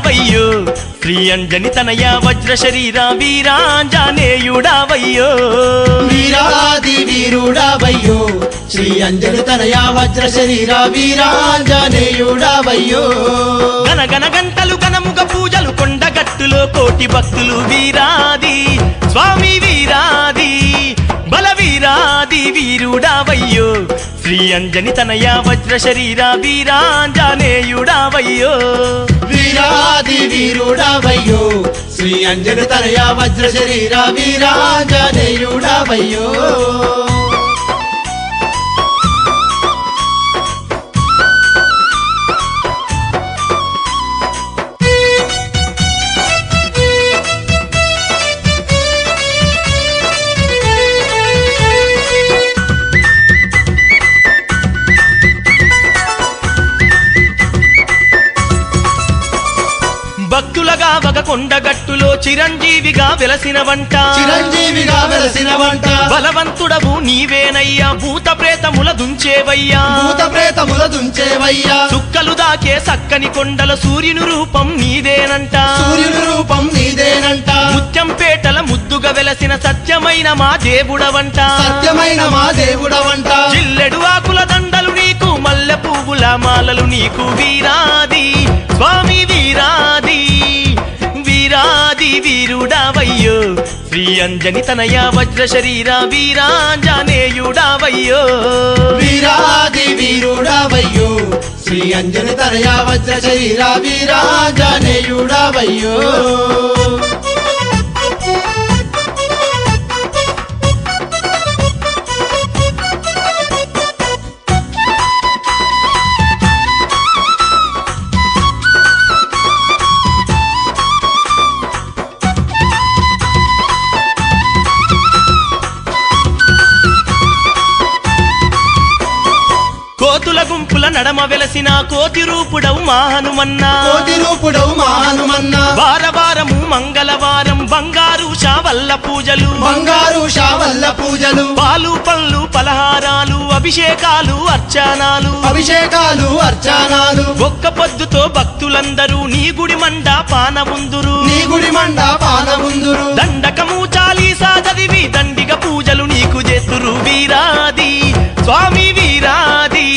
వీరుడావయ్యో శ్రీ అంజని తనయ వజ్ర శరీర వీరాంజనేయుడావయ్యో వీరాది వీరుడావయ్యో శ్రీ అంజని తనయ వజ్ర శరీర వీరాంజనేయుడావయ్యో గనగన గంటలు గనముగ పూజలు కొండగట్టులో కోటి భక్తులు వీరాది స్వామి వీరాది బల వీరాది వీరుడావయ్యో శ్రీ అంజని తనయ వజ్ర శరీర వీరాంజనేయుడావయ్యో వీరాది వీరుడావయ్యో శ్రీ అంజని తనయ వజ్ర శరీర వీరాంజనేయుడావయ్యో భక్తులగా వగ కొండగట్టులో చిరంజీవిగా వెలసిన వంట చిరంజీవిగా వెలసిన వంట బలవంతుడవు నీవేనయ్యా భూత ప్రేతముల దుంచేవయ్యా భూత ప్రేతముల దుంచేవయ్యా చుక్కలు దాకే సక్కని కొండల సూర్యుని రూపం నీదేనంట సూర్యుని రూపం నీదేనంట ముత్యంపేటల ముద్దుగా వెలసిన సత్యమైన మా దేవుడవంట సత్యమైన మా దేవుడవంట జిల్లెడు ఆకుల దండలు నీకు మల్లె పువ్వుల మాలలు నీకు వీరాది స్వామి వీరాది వీరాది వీరుడావయ్యో శ్రీ అంజని తనయ వజ్ర శరీర వీరాంజనేయుడావయ్యో వీరాది వీరుడావయ్యో శ్రీ అంజని తనయ వజ్ర శరీర వీరాంజనేయుడావయ్యో కోతుల గుంపుల నడమ వెలసిన కోతి రూపుడవు మా హనుమన్న కోటి రూపుడవు మా హనుమన్న వారవారము మంగళవారం బంగారు షావల్ల పూజలు బంగారు షావల్ల పూజలు పాలు పళ్ళు పలహారాలు అభిషేకాలు అర్చనాలు అభిషేకాలు అర్చనాలు ఒక్క పొద్దుతో భక్తులందరూ నీ గుడి మండ పానముందురు నీ గుడి మండ పానముందురు దండకము చాలీసా చదివి దండిగ పూజలు నీకు చేస్తురు వీరాది స్వామి వీరాది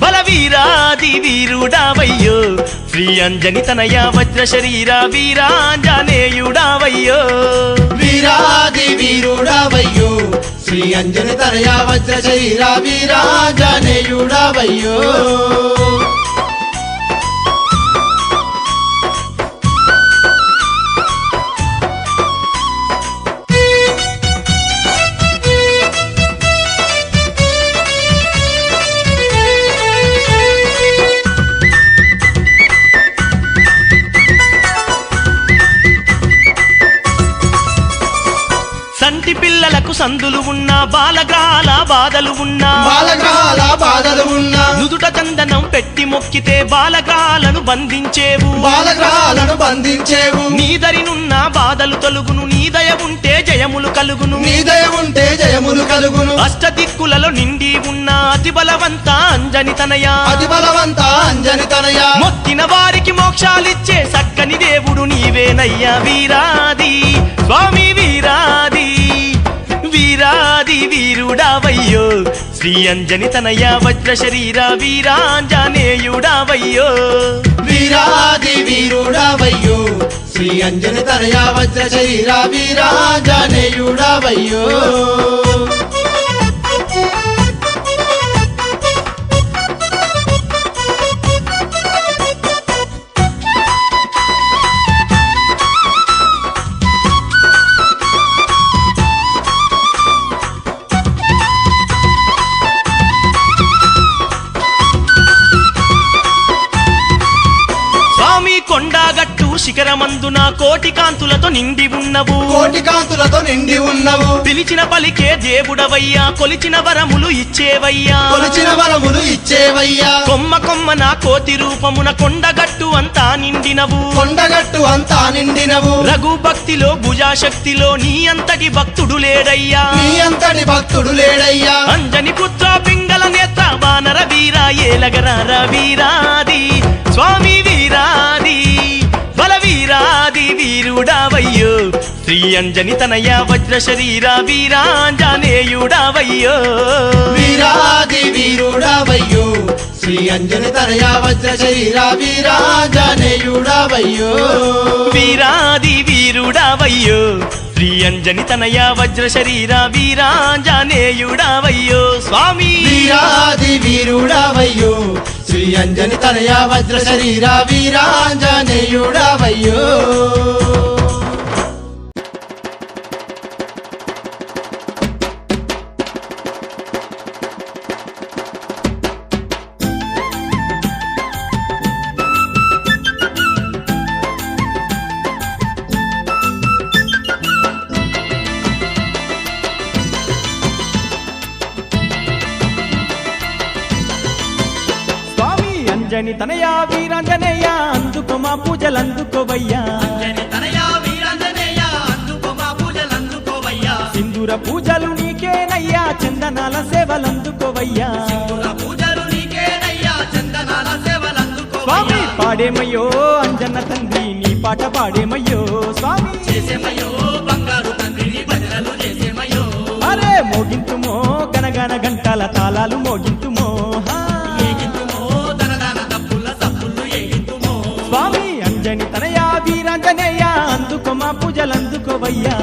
బల వీరాది వీరుడావయ్యో శ్రీ అంజని తనయ వజ్ర శరీర వీరాంజనేయుడావయ్యో వీరాది వీరుడావయ్యో శ్రీ అంజని తనయ వజ్ర శరీర వీరాంజనేయుడావయ్యో సంటి పిల్లలకు సందులు ఉన్నా బాలగ్రహాల బాధలు ఉన్నా బాలగ్రహాల బాధలు ఉన్నా నుదుట చందనం పెట్టి మొక్కితే బాలగ్రహాలను బంధించేవు బాలగ్రహాలను బంధించేవు నీదరినున్న బాధలు తొలుగును నీ దయ ఉంటే జయములు కలుగును నీ దయ ఉంటే జయములు కలుగును అష్టదిక్కులలో నిండి ఉన్న అతి బలవంత అంజని తనయ అతి బలవంత అంజని తనయ మొక్కిన వారికి మోక్షాలిచ్చే సక్కని దేవుడు నీవేనయ్యా వీరాది స్వామి వీరాది వీరాది వీరుడావయ్యో శ్రీ అంజని తనయ వజ్ర శరీర వీరాంజనేయుడావయ్యో వీరాది వీరుడావయ్యో శ్రీ అంజని తనయ వజ్ర శరీర వీరాంజనేయుడావయ్యో కొండగట్టు శిఖరమందున కోటి కాంతులతో నిండి ఉన్నవు కోటి కాంతులతో నిండి ఉన్నవు పిలిచిన పలికే దేవుడవయ్యా కొలిచిన వరములు ఇచ్చేవయ్యా కొలిచిన వరములు ఇచ్చేవయ్యా కొమ్మ కొమ్మన కోతి రూపమున కొండగట్టు అంతా నిండినవు కొండగట్టు అంతా నిండినవు రఘు భక్తిలో భుజాశక్తిలో నీ అంతటి భక్తుడు లేడయ్యా నీ అంతటి భక్తుడు లేడయ్యా అంజని పుత్ర పింగళ నేత్ర వానర వీరా ఏలగర వీరాది స్వామి వీరాది వీరాది వీరుడావయ్యో శ్రీ అంజని తనయ వజ్ర శరీర వీరాంజనేయుడావయ్యో వీరాది వీరుడావయ్యో శ్రీ అంజని తనయ వజ్ర శరీర వీరాంజనేయుడావయ్యో వీరాది వీరుడావయ్యో శ్రీ అంజని తనయ వజ్ర శరీర వీరాంజనేయుడావయ్యో స్వామి వీరాది వీరుడావయ్యో శ్రీ అంజని తనయ వజ్ర శరీర వీరాంజనేయుడావయ్యో స్వామి అంజని తనయా వీరాంజనేయ అందుకో మా పూజలందుకోవయ్యా సింధూర పూజలు నీకేనయ్యా చందనాల సేవలందుకోవయ్యా స్వామి పాడేమయ్యో అంజన్న తండ్రి నీ పాట పాడేమయ్యో స్వామి అరే మోగింతుమో గనగన గంటల తాళాలు మోగింతుమో హా. స్వామి అంజని తనయా వీరాంజనేయ అందుకో మా పూజలందుకోవయ్యా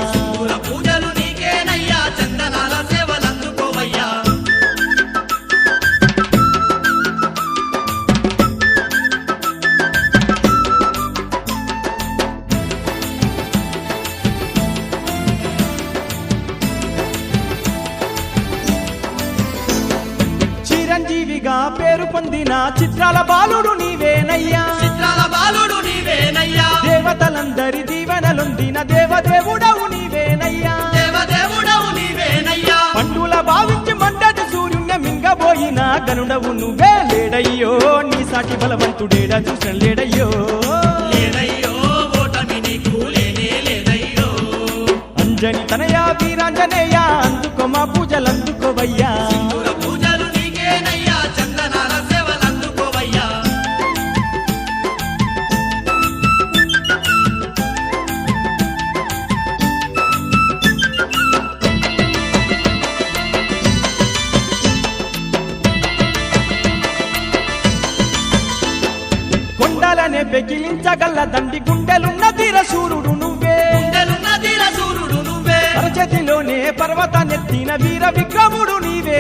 చిరంజీవిగా పేరు పొందిన చిత్రాల బాలుడు నీవేనయ్యా దేవతలందరి దీవెనలొందిన దేవదేవుడవు నీవేనయ్యా పండుల భావించి మండటి సూర్యుణ్ణి మింగబోయిన గనుడవు నువ్వే లేడయ్యో నీ సాటి బలవంతుడేడ చూసిన లేడయ్యో అంజని తనయా వీరాంజనేయ అందుకో మా పూజలందుకోవయ్యా కొండలనే పెకిలించగల దండి గుండెలున్న తీరశూరుడు నువ్వే అరచేతిలోనే పర్వతాన్నెత్తిన వీర విక్రముడు నీవే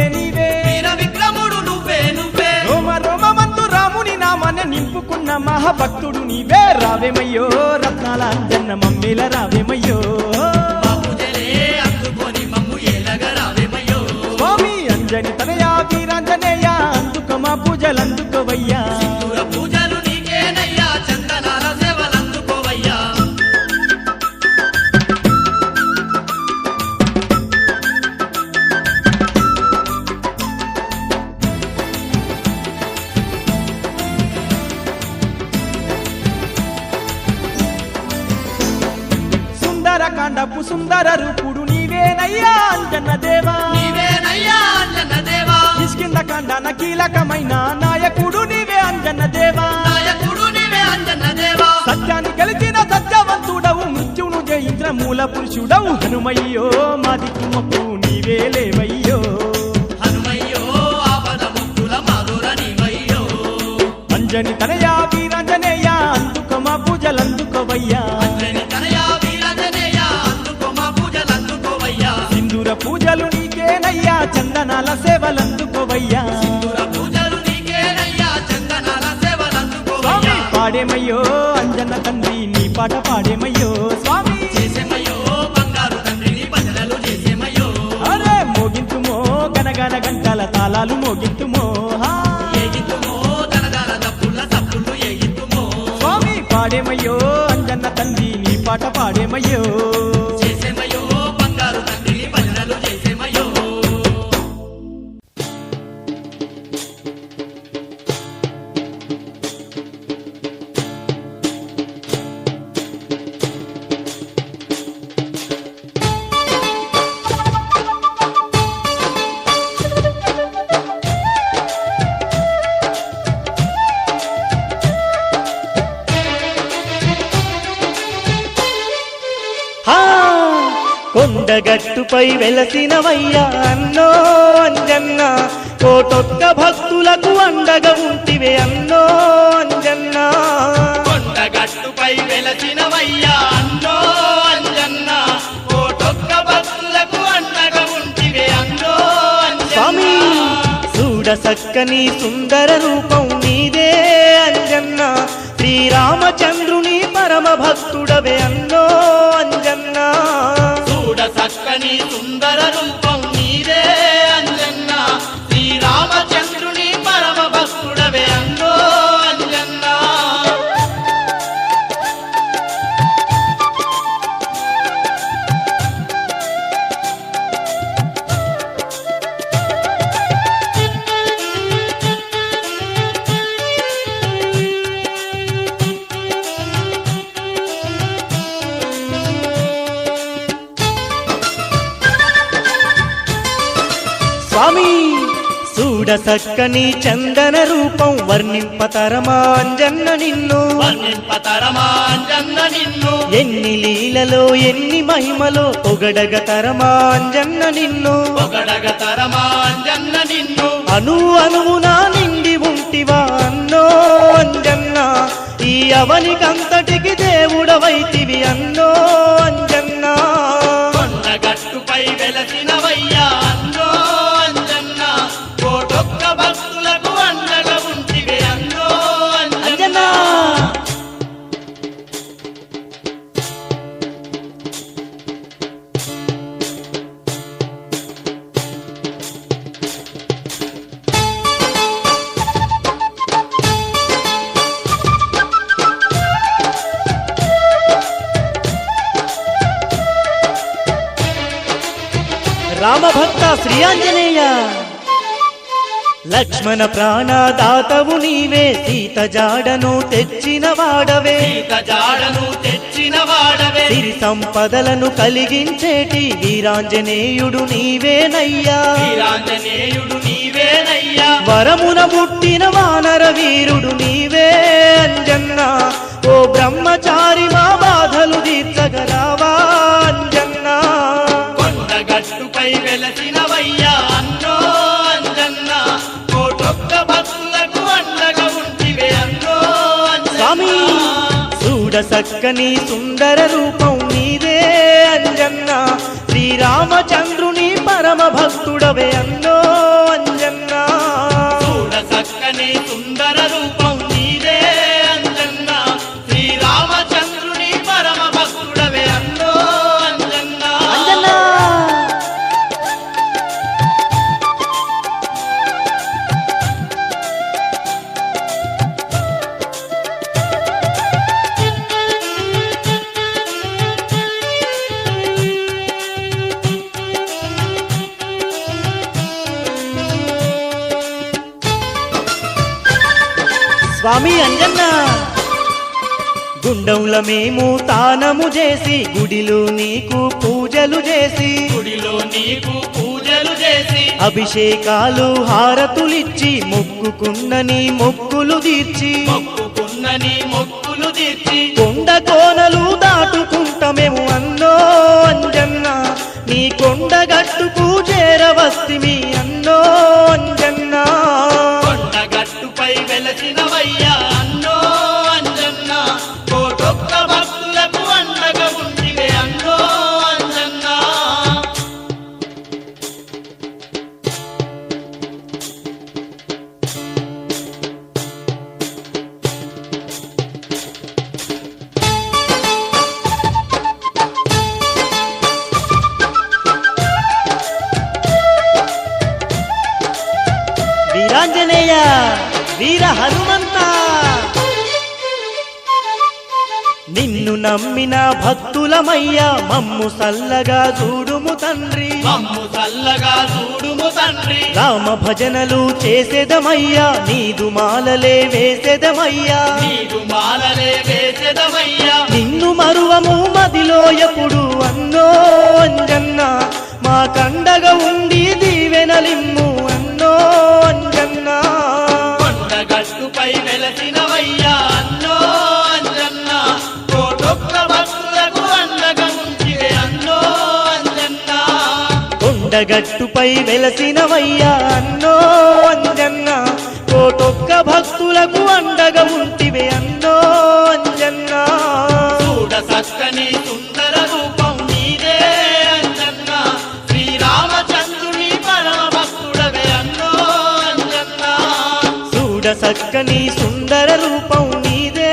రోమ రోమమందు రాముని నామన నింపుకున్న మహాభక్తుడు నీవే రావేమయ్యో రత్నాల అంజన్న మమ్మీల రావేమయ్యో స్వామి అంజని తనయా వీరాంజనేయ అందుకో మా పూజలందుకోవయ్యా కాండపు సుందర రూపుడు నీవేనయ్యా అంజన్న దేవా కిష్కింద కాండన కీలకమైన నాయకుడు నీవే అంజన్న దేవా సత్యాన్ని గెలిచిన సత్యవంతుడవు మృత్యును జయించిన మూల పురుషుడవు హనుమయ్యో మాది కుమ్మకు నీవే లేవయ్యో అంజని తనయా వీరాంజనేయ అందుకో మా పూజలందుకోవయ్యా సింధూర పూజలు నీకేనయ్యా చందనాల సేవలందుకోవయ్యా స్వామి పాడేమయ్యో అంజన్న తండ్రి నీ పాట పాడేమయ్యో స్వామి అరే మోగింతుమో గనగన గంటల తాళాలు మోగింతుమో హా. స్వామి పాడేమయ్యో అంజన్న తండ్రి నీ పాట పాడేమయ్యో కొండగట్టుపై వెలసినవయ్యా అన్నో అంజన్న కోటొక్క భక్తులకు అండగా ఉంటివే అన్నో అంజన్న కొండగట్టుపై వెలసినవయ్యా అన్నో అంజన్న కోటొక్క భక్తులకు అండగా ఉంటివే అన్నో స్వామి అంజన్న చూడ సక్కని సుందర రూపం నీదే అంజన్న శ్రీరామచంద్రుని పరమ భక్తుడవే అన్నో అంజన్న చూడ చక్కని సుందర రూపం నీదే అంజన్న శ్రీరామచంద్రుని పరమ భక్తుడవే అన్నో అంజన్న స్వామి చూడ సక్కని చందన రూపం వర్ణింపతరమా అంజన్న నిన్ను వర్ణింపతరమా అంజన్న నిన్ను ఎన్ని లీలలో ఎన్ని మహిమలో పొగడగ తరమా అంజన్న నిన్ను పొగడగ తరమా అంజన్న నిన్ను అను అనువునా నిండి ఉంటివా అన్నో అంజన్న ఈ అవనికంతటికి దేవుడవైతివి అన్నో అంజన్న కొండగట్టుపై వెలసినవయ్యా అన్నో అంజన్న కోటొక్క భక్తులకు అండగా ఉంటివే అన్నో అంజన్న అంజన్న రామభక్త శ్రీ ఆంజనేయ లక్ష్మణ ప్రాణదాతవు నీవే సీత జాడను తెచ్చిన వాడవే సీత జాడను తెచ్చిన వాడవే సిరి సంపదలను కలిగించేటి వీరాంజనేయుడు నీవేనయ్యా వీరాంజనేయుడు నీవేనయ్యా వరమున పుట్టిన వానర వీరుడు నీవే అంజన్న ఓ బ్రహ్మచారి మా బాధలు తీర్చగరావా అంజన్న కొండగట్టుపై వెలసినవయ్యా అన్నో అంజన్న కోటొక్క భక్తులకు అండగా ఉంటివే అన్నో స్వామి అంజన్న చూడ సక్కని సుందర రూపం నీదే అంజన్న శ్రీరామచంద్రుని పరమ భక్తుడవే అన్నో అంజన్న చూడ చక్కని సుందర రూపం నీదే అంజన్న శ్రీరామచంద్రుని పరమ భక్తుడవే అన్నో అంజన్న అంజన్న స్వామి అంజన్న గుండంల మేము తానము చేసి గుడిలో నీకు పూజలు చేసి గుడిలో నీకు పూజలు చేసి అభిషేకాలు హారతులిచ్చి మొక్కుకున్న నీ మొక్కులు తీర్చి మొక్కుకున్న నీ మొక్కులు తీర్చి కొండ కోనలు దాటుకుంటమేము అన్నో అంజన్న నీ కొండ గట్టుకు చేరవస్తిమి అన్నో అంజన్న కొండగట్టుపై వెలసినవయ్యా అన్నో అంజన్న కోటొక్క భక్తులకు అండగా ఉంటివే అన్నో అంజన్న వీరాంజనేయ వీర హనుమంత నిన్ను నమ్మిన భక్తులమయ్యా మమ్ము సల్లగా చూడుము తండ్రి మమ్ము చల్లగా చూడుము తండ్రి రామ భజనలు చేసేదమయ్యా నీదు మాలలే వేసేదమయ్యా నీదు మాలలే వేసెదమయ్యా నిన్ను మరువము మదిలో ఎప్పుడు అన్నో అంజన్న మా కండగా ఉండి దీవెనలిమ్ము అన్నో అంజన్న కొండగట్టుపై వెలసినవయ్యా అన్నో అంజన్న కోటొక్క భక్తులకు అండగా ఉంటివే అన్నో అంజన్న కొండగట్టుపై వెలసినవయ్యా అన్నో అంజన్న కోటొక్క భక్తులకు అండగా ఉంటివే అన్నో అంజన్న చూడ చక్కని సుందర రూపం నీదే అంజన్న శ్రీరామచంద్రుని పరమ భక్తుడవే అన్నో అంజన్న చూడ చక్కని సుందర రూపం నీదే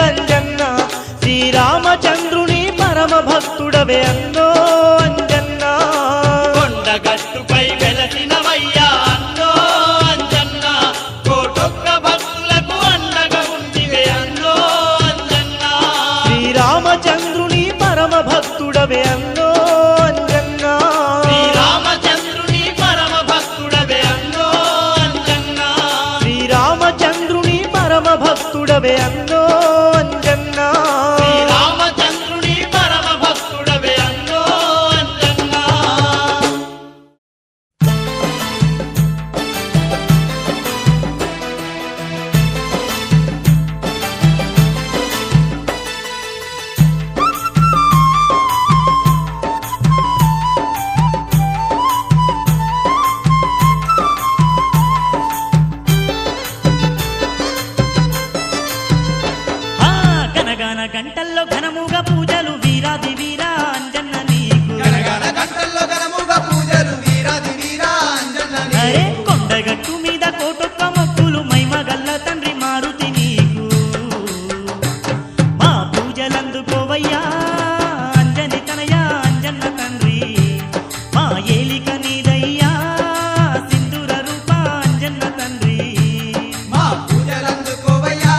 అంజన్న శ్రీరామచంద్రుని పరమ భక్తుడవే అన్నో అంజన్న కొండగట్టుపై వెలసినవయ్యా అన్నో అంజన్న కోటొక్క భక్తులకు అండగా ఉంటివే అన్నో అంజన్న శ్రీరామచంద్రుని పరమ భక్తుడవే అన్నో అంజన్న శ్రీరామచంద్రుని పరమ భక్తుడవే అన్నో అంజన్న శ్రీరామచంద్రుని పరమ భక్తుడవే అన్నో అంజన్న శ్రీరామచంద్రుని పరమ భక్తుడవే అన్నో అంజన్న ఆ గనగన గంటల్లో ఘనముగా పూజలు వీరాది వీరా అంజన్న నీకు అరే కొండగట్టు మీద కోటొక్క మొక్కులు మైమగల్ల తండ్రి మారుతి నీకు మా పూజలందుకోవయ్యా అంజని తనయా అంజన్న తండ్రి మా ఏలిక నీదయ్యా సింధూర రూప అంజన్న తండ్రి మా పూజలందుకోవయ్యా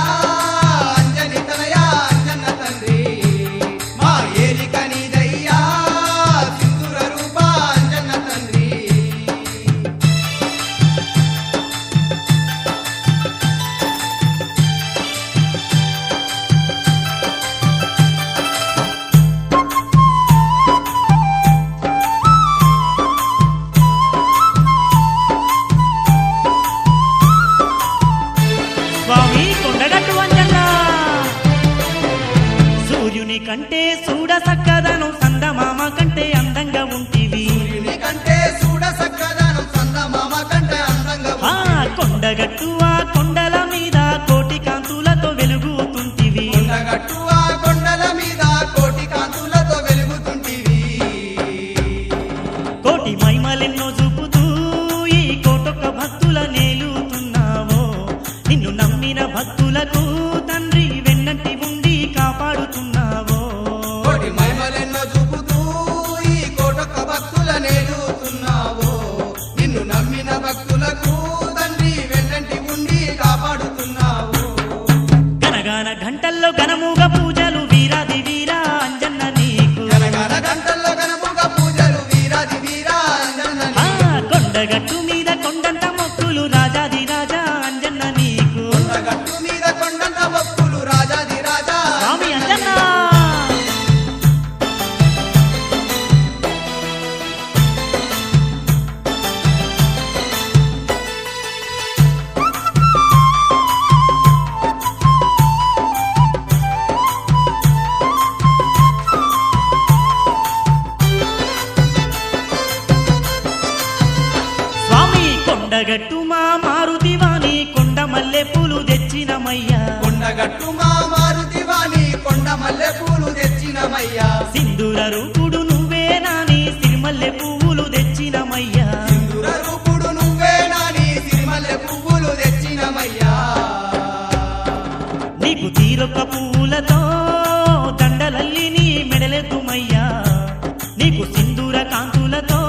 అంజని తనయా అంజన్న తండ్రి మా ఏలిక నీదయ్యా సింధూర రూప అంజన్న తండ్రి స్వామి కొండగట్టు అంజన్న సూర్యుని కంటే చూడ సక్కదనం సందమామ కంటే అందంగా ఉంటివి సూర్యుని కంటే చూడ సక్కదనం చందమామ కంటే అందంగా ఆ కొండగట్టు ఆ కొండల మీద కోటి కాంతులతో వెలుగుతుంటివి కొండగట్టు ఆ కొండల మీద కోటి కాంతులతో వెలుగుతుంటివి కోటి మహిమలెన్నో చూపుతూ ఈ కోటొక్క భక్తుల నేలుతున్నావో నిన్ను నమ్మిన భక్తులకు తండ్రి వెన్నంటి ఉండి కాపాడుతున్నావో కోటి మహిమలెన్నో చూపుతూ ఈ కోటొక్క భక్తుల నేలుతున్నావో నిన్ను నమ్మిన భక్తులకు తండ్రి వెన్నంటి ఉండి కాపాడుతున్నావు గనగాన గంటల్లో ఘనముగా పూజలు వీరాది వీరా అంజన్న నీకు జనగణ గంటల్లో గణముగా పూజలు వీరాది వీరా అంజన్న ఆ నీకు. కొండగట్టు మీద కొండంత మొక్కులు రాజాది రాజా అంజన్న నీకు కొండగట్టు మీద కొండంత భక్తులు రాజాది రాజా స్వామి అంజన్న స్వామి కొండగట్టు మా మారుతివాణి కొండ మల్లె పూలు తెచ్చినమయ్యా కొండగట్టు మా మారుతివాణి కొండ మల్లె పూలు తెచ్చినమయ్యా సింధూర రూపుడు నువ్వే నాని సిరిమల్లె పువ్వులు తెచ్చినమయ్యా సింధూర రూపుడు నువ్వే నాని సిరిమల్లె పువ్వులు తెచ్చినమయ్యా నీకు తీరొక్క పువ్వులతో దండలల్లి నీ మెడలెత్తుమయ్యా నీకు సింధూర కాంతులతో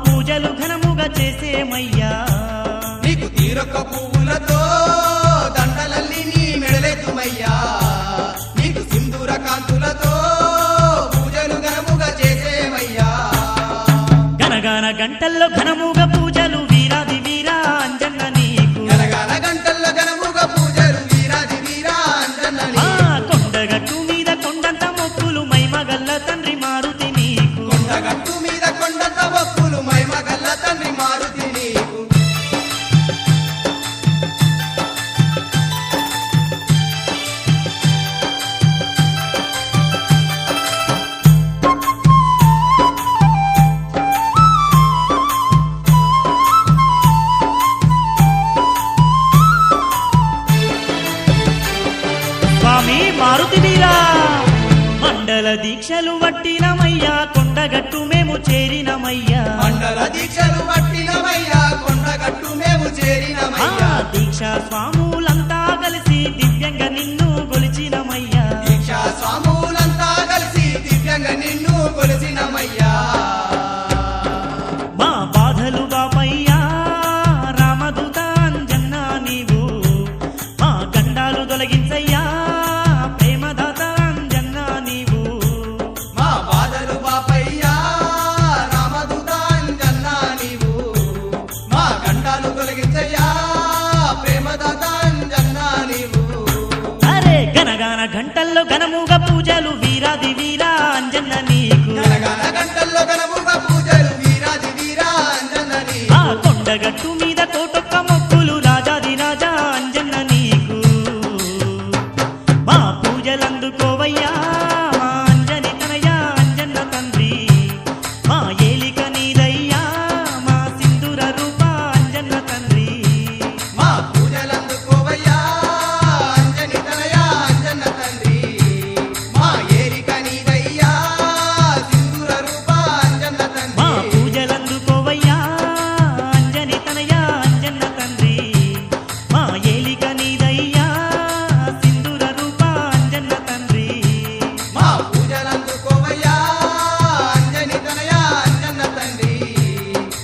పూజలు ఘనముగా చేసేమయ్యా నీకు తీరొక్క పువ్వులతో దండలల్లి నీ మెడలెత్తుమయ్యా నీకు సింధూర కాంతులతో పూజలు ఘనముగా చేసేమయ్యా గనగాన గంటల్లో ఘనముగా పూజలు వీరాది వీరా అంజన్న నీకు గనగన గంటల్లో ఘనముగా పూజలు వీరాది వీరా అంజన్న ఆ నీకు. కొండగట్టు మీద కొండంత మొక్కులు మైమగల్ల తండ్రి మారుతి నీకు కొండగట్టు మీద కొండంత భక్తులు మైమగల్ల తండ్రి మారుతి నీకు దీక్షలు వట్టినమయ్యా కొండగట్టు మేము చేరినమయ్యా మండల దీక్షలు పట్టినమయ్యా కొండగట్టు మేము ఆ చేరినమయ్యా దీక్షా స్వాములంతా కలిసి దివ్యంగా నిన్ను గొలిచినమయ్యా దీక్షా స్వాములంతా కలిసి దివ్యంగా నిన్ను కొలిసినమయ్యా మా బాధలు బాపయ్యా రామదూత అంజన్న నీవు మా గండాలు తొలగించయ్యా ప్రేమదాత అంజన్న నీవు మా బాధలు బాపయ్యా రామదూత అంజన్నా నీవు మా గండాలు తొలగించయ్యా ప్రేమదాత అంజన్నా నీవు అరే గనగాన గంటల్లో ఘనముగా పూజలు వీరాది వీరా అంజన్న నీకు గనగన గంటల్లో గనముగా పూజలు వీరాది వీరా అంజన్న నీవు ఆ కొండగట్టు మీద కోటొక్క మొక్కులు రాజాది రాజా అంజన్న నీకు మా పూజలందుకోవయ్యా మా అంజని తనయా అంజన్న తండ్రి మా ఏలిక నీదయ్యా మా సింధూర రూప అంజన్న తండ్రి మా పూజలందుకోవయ్యా అంజని తనయా అంజన్న తండ్రి మా ఏరిక నీదయ్యా సింధూర రూప అంజన్న మా తండ్రి పూజలందుకోవయ్యా అంజని తనయా అంజన్న తండ్రి మా ఏలిక నీదయ్యా సింధూర రూప అంజన్న తండ్రి మా పూజలందుకోవయ్యా అంజని తనయా అంజన్న తండ్రి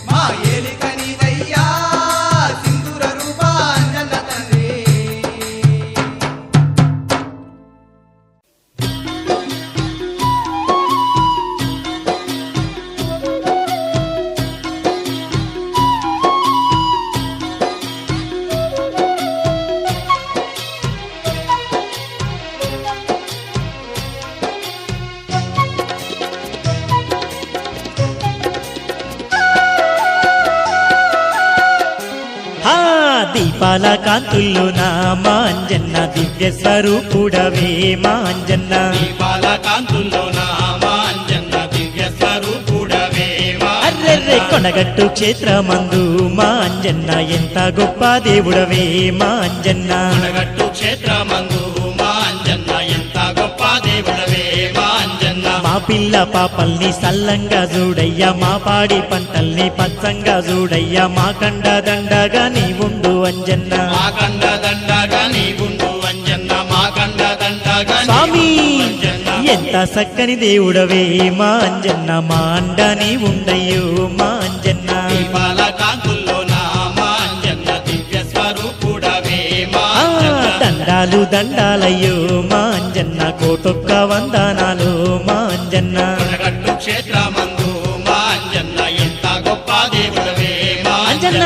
మా ఏలిక నీదయ్యా సింధూర రూప అంజన్న తండ్రి ఆ దీపాల కాంతుల్లో నా మాంజన్న దివ్య స్వరూపుడవే మాంజన్న దీపాల కాంతుల్లో నామా అంజన్న దివ్య స్వరూపుడవే అర్రెర్రె కొనగట్టు క్షేత్రమందు మాంజన్న ఎంత గొప్ప దేవుడవే మాంజన్న కొనగట్టు క్షేత్రమందు మా అంజన్న ఎంత గొప్ప దేవుడవే మా అంజన్న మా పిల్ల పాపల్ని సల్లంగా చూడయ్యా మా పాడి పంటల్ని పచ్చంగా చూడయ్యా మా కండ దండగా నీ ఉండు అంజన్న మా కండ దండగా నీ గుండు అంజన్న మా కండ దండగా నీ స్వామి గుండు అంజన్న ఎంత చక్కని దేవుడవే మా అంజన్న మా అండ నీ ఉండయ్యో మా అంజన్న దీపాల కాంతుల్లో నామా అంజన్న దివ్య స్వరూపుడవే మా ఆ, అంజన్న దండాలు దండాలయ్యో మా అంజన్న కోటొక్క వందనాలు మా అంజన్న కొనగట్టు క్షేత్రమందు మా అంజన్న ఎంత గొప్ప దేవుడవే మా అంజన్న అంజన్న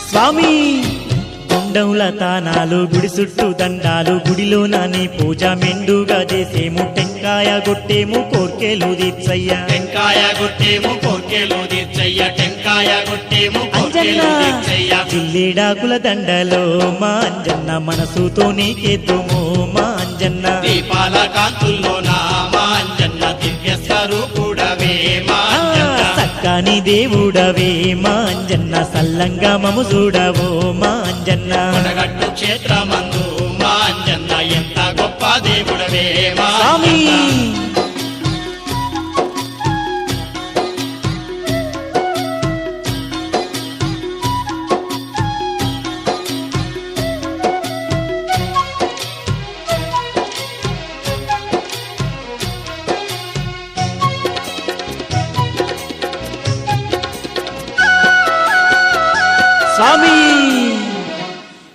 స్వామి గుండంల తానాలు గుడి చుట్టూ దండాలు గుడిలో నాని పూజ మెండుగా చేసేము టెంకాయ కొట్టేము కోర్కెలు తీర్చయ్యా టెంకాయ కొట్టేము కోర్కెలు తీర్చయ్య టెంకాయ కొట్టేము అంజన్న కోర్కెలు తీర్చయ్య జిల్లేడాకుల దండలో మా అంజన్న మనసుతో నీకెద్దుము మా అంజన్న దీపాల కాంతుల్లో నా మా అంజన్న దివ్య స్వరూపుడవే మా అంజన్న సక్కాని దేవుడవే మా అంజన్న సల్లంగా మము చూడవో మా అంజన్న కొనగట్టు క్షేత్రమందు మా అంజన్న ఎంత గొప్ప దేవుడవే మా స్వామి అంజన్న స్వామి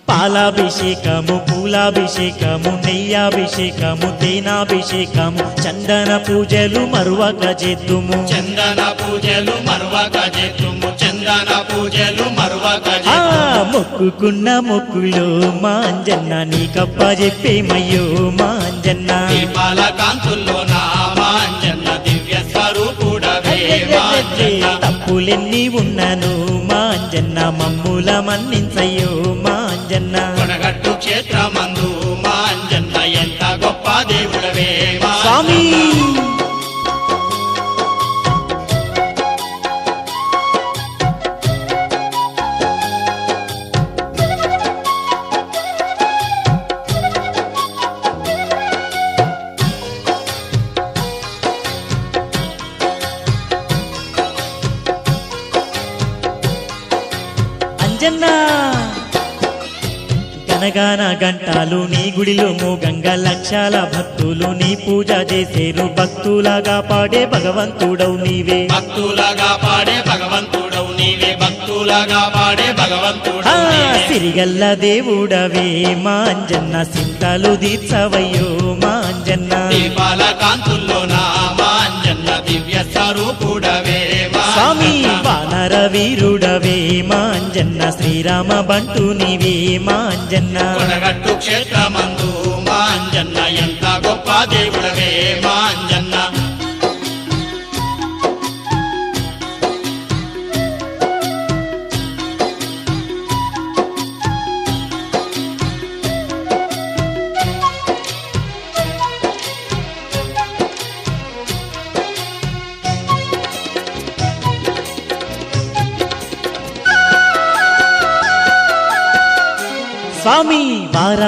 పాలాభిషేకము పూలాభిషేకము నెయ్యాభిషేకము తేనాభిషేకము చందన పూజలు మరువక చేద్దుము చందన పూజలు మరువక చేతుము చందన పూజలు మరువక ఆ చేతుము మొక్కుకున్న మొక్కులు మా అంజన్న నీకప్ప చెప్పేమయ్యో మా అంజన్న దీపాల కాంతుల్లో నా మా అంజన్న దివ్య స్వరూపుడవే మా అంజన్న తప్పులెన్ని ఉన్నను మా అంజన్న అంజన్న మమ్ముల మన్నించయ్యో మా అంజన్న కొనగట్టు క్షేత్రమందు మా అంజన్న ఎంత గొప్ప దేవుడవే మా స్వామి అంజన్న గనగాన గంటాలు నీ గుడిలో మోగంగా లక్షల భక్తులు నీ పూజ చేసేరు భక్తులాగా పాడే భగవంతుడవు నీవే భక్తులాగా పాడే భగవంతుడవు నీవే భక్తులాగా పాడే భగవంతుడవు నీవే. సిరిగల్ల దేవుడవే మా అంజన్న సింతలు దీర్చవయ్యో మా అంజన్న దీపాల కాంతుల్లోన మా అంజన్న దివ్య స్వరూపుడవే మా స్వామి అంజన్న. వానర వీరుడవే మా అంజన్న శ్రీరామ బంటు నీవే మా అంజన్న కొనగట్టు క్షేత్రమందు మా అంజన్న ఎంత గొప్ప దేవుడవే మా అంజన్న స్వామి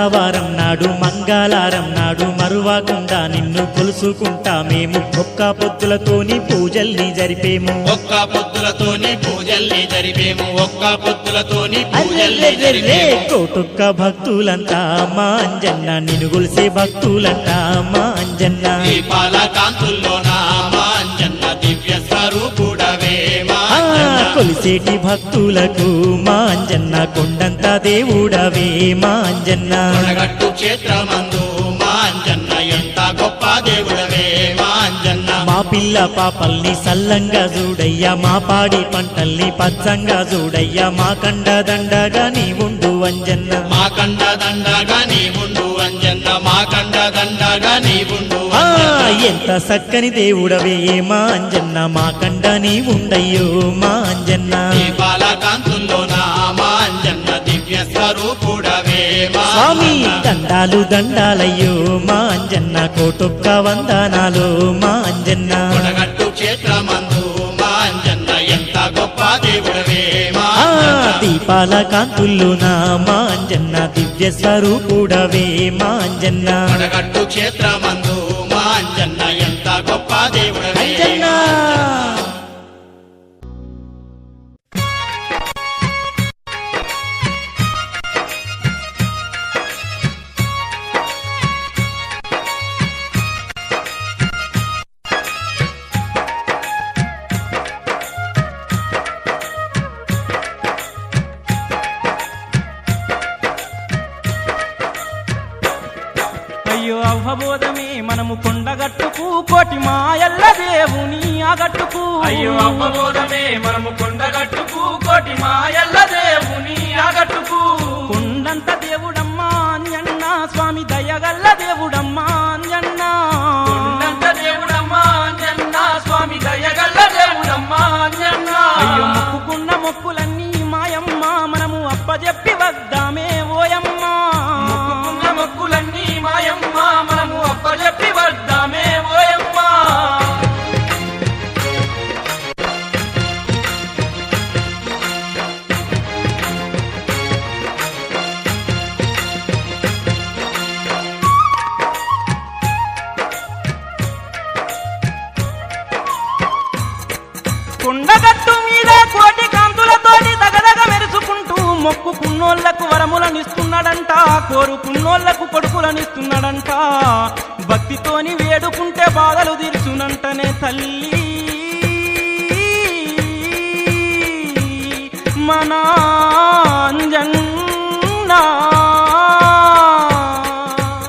వారం నాడు మంగళారం నాడు మరువకుండా నిన్ను కొలుసుకుంటా మేము ఒక్క పొద్దులతోని పూజల్ని జరిపేము ఒక్క పొద్దులతోని పూజల్ని జరిపేము ఒక్క పొద్దులతోని పూజల్ని అర్రెర్రెర్రె, జరిపేము కోటొక్క భక్తులంతా మా అంజన్న నిన్ను కొలిసే భక్తులంతా మా అంజన్న దీపాల కాంతుల్లోన మా అంజన్న దివ్య స్వరూపుడవే మా ఆ, అంజన్న కొలిసేటి భక్తులకు మా అంజన్న కొండంత దేవుడవే మా అంజన్న కొనగట్టు క్షేత్రమందు మా అంజన్న ఎంత గొప్ప దేవుడవే మా అంజన్న మా పిల్ల పాపల్ని సల్లంగా చూడయ్యా మా పాడి పంటల్ని పచ్చంగా చూడయ్యా మా కండ దండగా నీ ఉండు అంజన్న మా కండ దండగా నీ ఉండు అంజన్న మా కండ దండగా నీ ఉండు ఆ, అంజన్న. ఎంత చక్కని దేవుడవే మా అంజన్న మా కండ నీ ఉండయ్యో మా అంజన్న దీపాల కాంతుల్లోన మా అంజన్న దివ్య స్వరూపుడవే మా స్వామి అంజన్న. దండాలు దండాలయ్యో మా అంజన్న కోటొక్క వందనాలు మా అంజన్న కొనగట్టు క్షేత్రమందు మా అంజన్న ఎంత గొప్ప దేవుడవే మా ఆ, అంజన్న. దీపాల కాంతుల్లోన మా అంజన్న దివ్య స్వరూపుడవే మా అంజన్న కొనగట్టు క్షేత్రమందు మా అంజన్న ఎంత గొప్ప దేవుడవే అంజన్న అయ్యో అవ్వబోధమే మనము కొండగట్టుకు కోటి మాయల్ల దేవుని ఆగట్టుకు అయ్యో అవ్వబోధమే మనము కొండగట్టుకు కోటి మాయల్ల దేవుని ఆగట్టుకు కొండంత దేవుడమ్మా అంజన్న స్వామి దయగల్ల దేవుడమ్మా అంజన్న కొండంత దేవుడమ్మా అంజన్న స్వామి దయగల్ల దేవుడమ్మా అంజన్న అయ్యో మొక్కుకున్న మొక్కులన్నీ మాయమ్మ మనము అప్పజెప్పి వద్దామే ఓయమ్మ మొక్కుకున్న మొక్కులన్నీ మాయమ్మ మనము అప్పజెప్పి వద్దామే ఓయమ్మ కొండగట్టు మీద కోటి కాంతులతోటి దగదగ మెరుసుకుంటూ మొక్కుకున్నోళ్లకు వరములనిస్తున్నాడంట కోరుకున్నోళ్లకు కొడుకులనిస్తున్నాడంట భక్తితోని వేడుకుంటే బాధలు తీర్చునంటనే తల్లి మన అంజన్న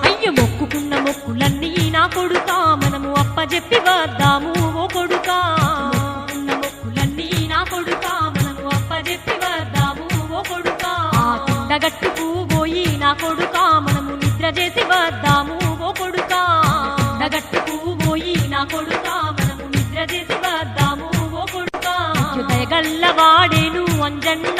అయ్య మొక్కుకున్న మొక్కులన్నీ నా కొడుకా మనము అప్పజెప్పి వద్దాము ఓ కొడుకా మొక్కుకున్న మొక్కులన్నీ నా కొడుకా మనము అప్పజెప్పి వద్దాము ఓ కొడుకా ఆ కొండగట్టుకు పోయి నా కొడుకా మనము నిద్ర చేసి వద్దాము ఓ కొడుకా కొండగట్టుకు పోయి నా కొడుకా మనము నిద్ర చేసి వద్దాము ఓ కొడుకా దయగల్ల వాడేను అంజన్న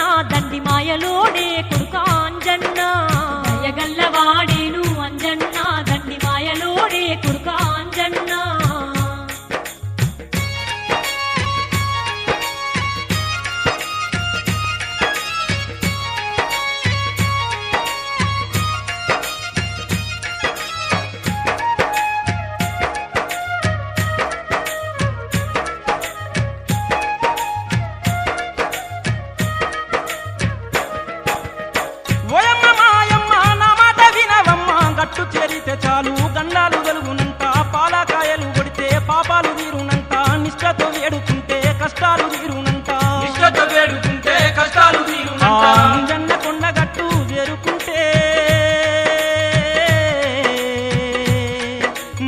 గుట్టు చేరితే చాలు గండాలు వెలుగునంట పాలకాయలు కొడితే పాపాలు తీరునంట నిష్ఠతో వేడుకుంటే కష్టాలు తీరునంట నిష్ఠతో వేడుకుంటే కష్టాలు తీరునంట అంజన్న కొండగట్టు చేరుకుంటే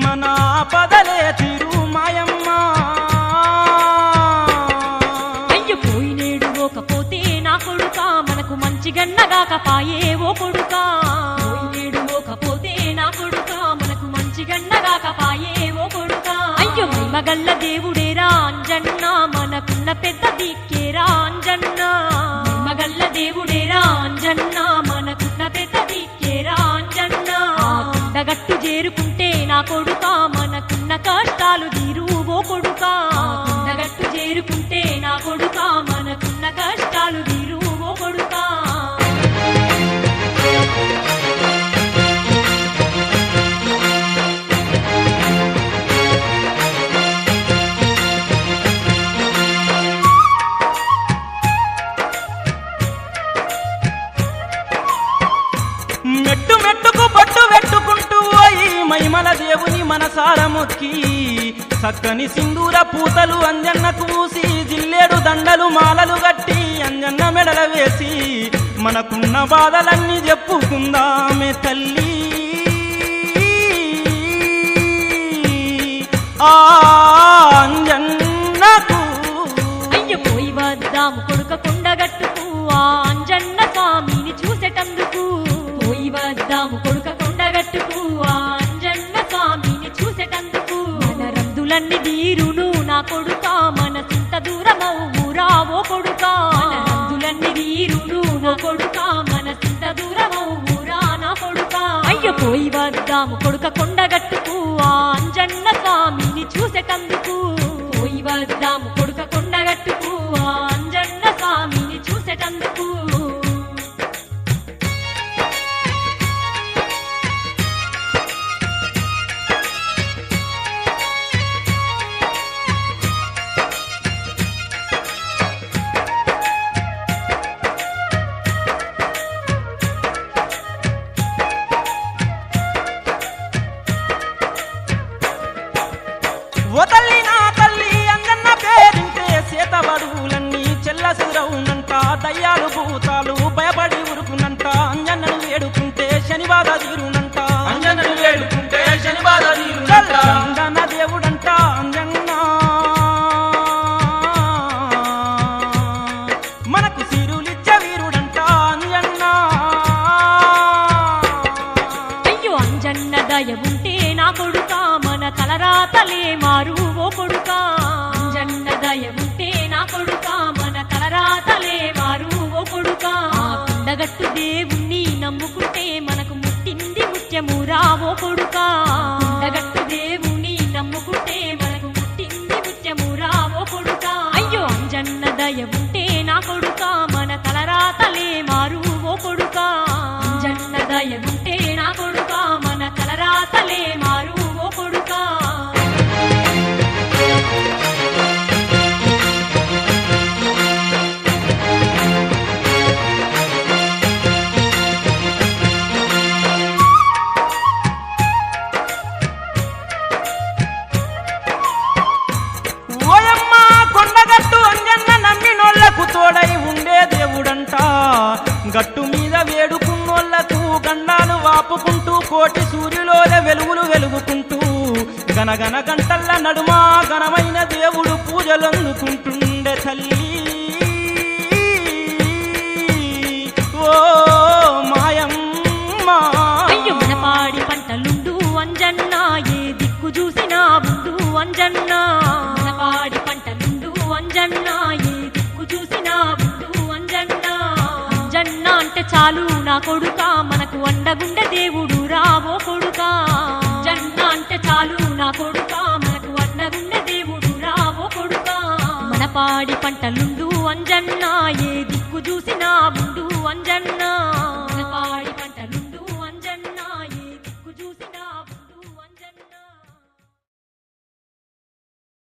మన పదలే తీరు మాయమ్మ అయ్యో పోయినేడు ఓకపోతే నా కొడుకా మనకు మంచి గన్నగాకపాయే ఓ కొడుకా పోయినేడు ఓకపోతే నా కొడుకా మనకు మంచి గన్నగాకపాయే ఓ కొడుకా అయ్యో మగల్ల దేవుడేరా అంజన్న మనకున్న పెద్ద దిక్కేరా అంజన్న మగల్ల దేవుడేరా అంజన్న మనకున్న పెద్ద దిక్కేరా అంజన్న కొండగట్టు చేరుకుంటే నా కొడుకా మనకున్న కష్టాలు తీరు ఓ కొడుకా కొండగట్టు చేరుకుంటే నా కొడుకా మనకున్న కష్టాలు తీరు ఓ కొడుకా మెట్టు మెట్టుకు పట్టు పెట్టుకుంటూ పోయి మహిమల దేవుని మనసార మొక్కి చక్కని సింధూర పూతలు అంజన్నకు పూసి జిల్లేడు దండలు మాలలు గట్టి అంజన్న మెడల వేసి మనకున్న బాధలన్నీ చెప్పుకుందామే తల్లి ఆ అంజన్నకు అయ్య పోయి వద్దాము కొడుక కొండగట్టుకు ఆ అంజన్న స్వామిని చూసేటందుకు పోయి వద్దాము కొడుక కొండగట్టుకు ఆ అంజన్న స్వామిని చూసేటందుకు మన రందులన్నీ తీరును నా కొడుక మన సింత దూరమవురా ఓ కొడుక మన రందులన్నీ తీరును నా కొడుక మన సింత దూరమవురా నా కొడుక అయ్యో పోయి వద్దాము కొడుక కొండగట్టుకు ఆ అంజన్న స్వామిని చూసేటందుకు పోయి వద్దాము కొడుక కొండగట్టుకు ఆ అంజన్న స్వామిని చూసేటందుకు ఓ తల్లి నా తల్లి అంజన్న పేరింటే చేతబడులన్నీ చెల్లసిరవునంట దయ్యాలు భూతాలు భయపడి ఉరుకునంట అంజన్నను వేడుకుంటే శనివాద తీరునంట అంజన్నను వేడుకుంటే శనివాద తీరునంట అంజన్న దేవుడంట అంజన్న మనకు సిరులిచ్చ వీరుడంట అంజన్న అయ్యో అంజన్న దయ ఉంటే నా కొడుక మన తలరాతలే మారు ఓ కొడుక అంజన్న దయ ఉంటే నా కొడుక మన తలరాతలే మారు ఓ కొడుక కొండగట్టు దేవుణ్ణి నమ్ముకుంటే మనకు ముట్టింది ముత్యమురా ఓ కొడుక కొండగట్టు దేవుణ్ణి నమ్ముకుంటే మనకు ముట్టింది ముత్యమురా ఓ కొడుక అయ్యో అంజన్న దయ ఉంటే నా కొడుక మన తలరాతలే మారు ఓ కొడుక అంజన్న దయ ఉంటే నా కొడుక మన తలరాతలే మారు ఓ కొడుక ఓయమ్మ కొండగట్టు అంజన్న నమ్మినోళ్లకు తోడై ఉండే దేవుడంట గట్టు మీద వేడుకున్నోళ్లకు గండాలు వాపుకుంటూ కోటి సూర్యులోల వెలుగులు వెలుగుకుంటూ గనగన గంటల్ల నడుమ ఘనమైన దేవుడు పూజలందుకుంటుండే తల్లి ఓ మాయమ్మ అయ్యో మన పాడి పంటలుండు అంజన్న ఏ దిక్కు చూసినా ఉండు అంజన్న మన పాడి పంటలుండు అంజన్న ఏ దిక్కు చూసినా ఉండు అంజన్న అంజన్న అంటే చాలు నా కొడుక మనకు అండగుండె దేవుడు రావో కొడుక అంజన్న అంటే చాలు నా కొడుక మనకు అండగుండె దేవుడు రావో కొడుక మన పాడి పంటలుండు అంజన్న ఏ దిక్కు చూసినా ఉండు అంజన్న